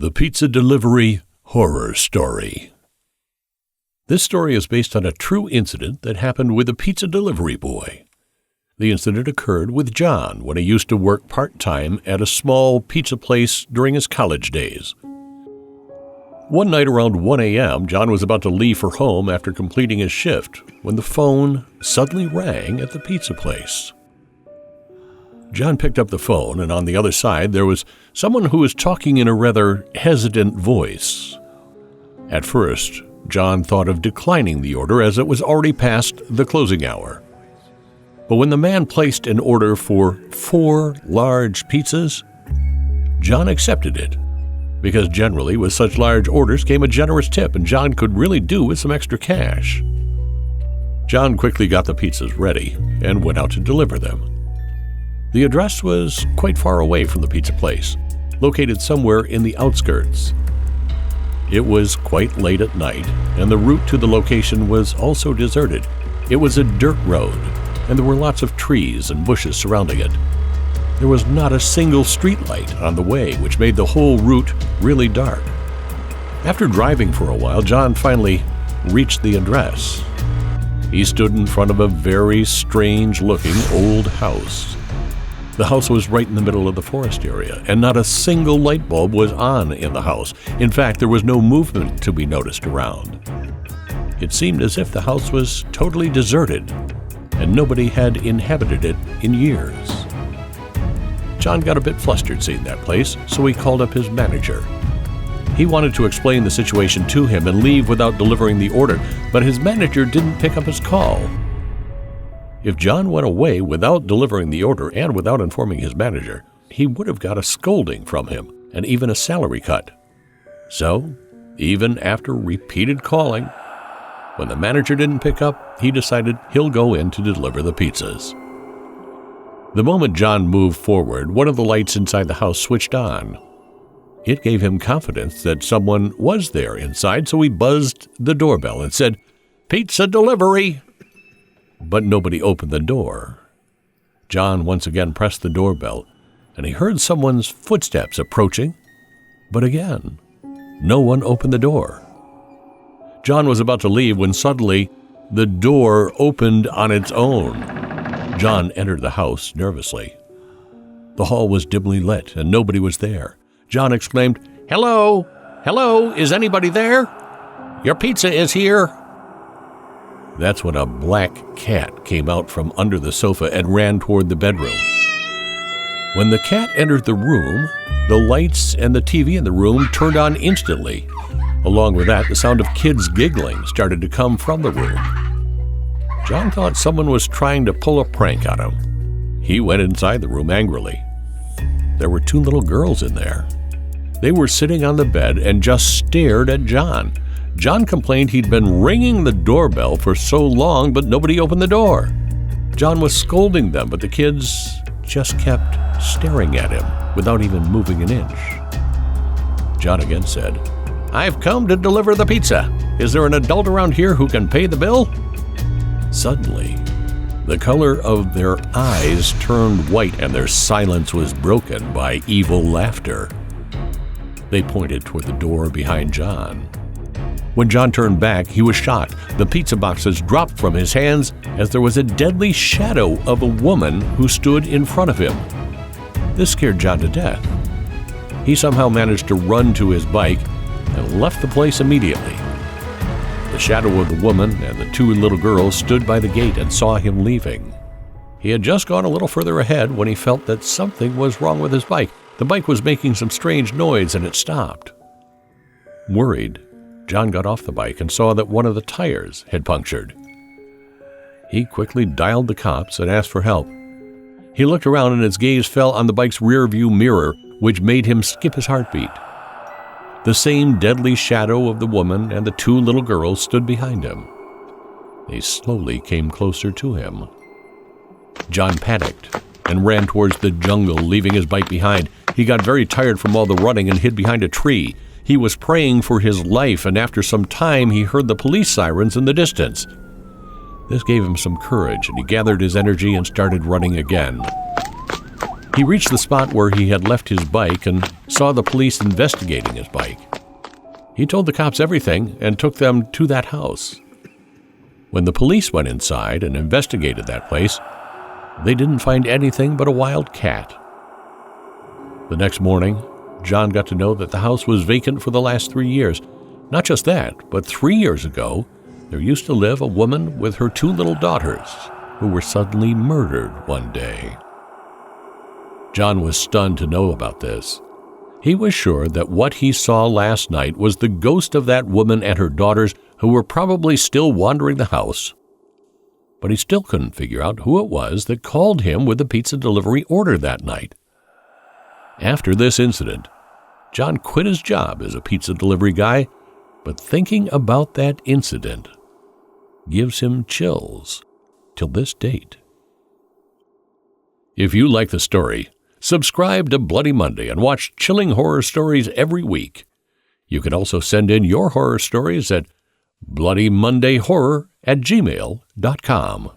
The Pizza Delivery Horror Story. This story is based on a true incident that happened with a pizza delivery boy. The incident occurred with John when he used to work part-time at a small pizza place during his college days. One night around 1 a.m., John was about to leave for home after completing his shift when the phone suddenly rang at the pizza place. John picked up the phone, and on the other side there was someone who was talking in a rather hesitant voice. At first, John thought of declining the order as it was already past the closing hour. But when the man placed an order for 4 large pizzas, John accepted it, because generally with such large orders came a generous tip, and John could really do with some extra cash. John quickly got the pizzas ready and went out to deliver them. The address was quite far away from the pizza place, located somewhere in the outskirts. It was quite late at night, and the route to the location was also deserted. It was a dirt road, and there were lots of trees and bushes surrounding it. There was not a single streetlight on the way, which made the whole route really dark. After driving for a while, John finally reached the address. He stood in front of a very strange-looking old house. The house was right in the middle of the forest area, and not a single light bulb was on in the house. In fact, there was no movement to be noticed around. It seemed as if the house was totally deserted, and nobody had inhabited it in years. John got a bit flustered seeing that place, so he called up his manager. He wanted to explain the situation to him and leave without delivering the order, but his manager didn't pick up his call. If John went away without delivering the order and without informing his manager, he would have got a scolding from him and even a salary cut. So, even after repeated calling, when the manager didn't pick up, he decided he'll go in to deliver the pizzas. The moment John moved forward, one of the lights inside the house switched on. It gave him confidence that someone was there inside, so he buzzed the doorbell and said, "Pizza delivery!" But nobody opened the door. John once again pressed the doorbell, and he heard someone's footsteps approaching, but again, no one opened the door. John was about to leave when suddenly the door opened on its own. John entered the house nervously. The hall was dimly lit, and nobody was there. John exclaimed, "Hello? Hello? Is anybody there? Your pizza is here." That's when a black cat came out from under the sofa and ran toward the bedroom. When the cat entered the room, the lights and the TV in the room turned on instantly. Along with that, the sound of kids giggling started to come from the room. John thought someone was trying to pull a prank on him. He went inside the room angrily. There were 2 little girls in there. They were sitting on the bed and just stared at John. John complained he'd been ringing the doorbell for so long, but nobody opened the door. John was scolding them, but the kids just kept staring at him without even moving an inch. John again said, "I've come to deliver the pizza. Is there an adult around here who can pay the bill?" Suddenly, the color of their eyes turned white and their silence was broken by evil laughter. They pointed toward the door behind John. When John turned back, he was shocked. The pizza boxes dropped from his hands as there was a deadly shadow of a woman who stood in front of him. This scared John to death. He somehow managed to run to his bike and left the place immediately. The shadow of the woman and the 2 little girls stood by the gate and saw him leaving. He had just gone a little further ahead when he felt that something was wrong with his bike. The bike was making some strange noise and it stopped. Worried, John got off the bike and saw that one of the tires had punctured. He quickly dialed the cops and asked for help. He looked around and his gaze fell on the bike's rear-view mirror, which made him skip his heartbeat. The same deadly shadow of the woman and the 2 little girls stood behind him. They slowly came closer to him. John panicked and ran towards the jungle, leaving his bike behind. He got very tired from all the running and hid behind a tree. He was praying for his life, and after some time he heard the police sirens in the distance. This gave him some courage, and he gathered his energy and started running again. He reached the spot where he had left his bike and saw the police investigating his bike. He told the cops everything and took them to that house. When the police went inside and investigated that place, they didn't find anything but a wild cat. The next morning, John got to know that the house was vacant for the last 3 years. Not just that, but 3 years ago, there used to live a woman with her 2 little daughters who were suddenly murdered one day. John was stunned to know about this. He was sure that what he saw last night was the ghost of that woman and her daughters who were probably still wandering the house. But he still couldn't figure out who it was that called him with the pizza delivery order that night. After this incident, John quit his job as a pizza delivery guy, but thinking about that incident gives him chills till this date. If you like the story, subscribe to Bloody Monday and watch chilling horror stories every week. You can also send in your horror stories at bloodymondayhorror@gmail.com.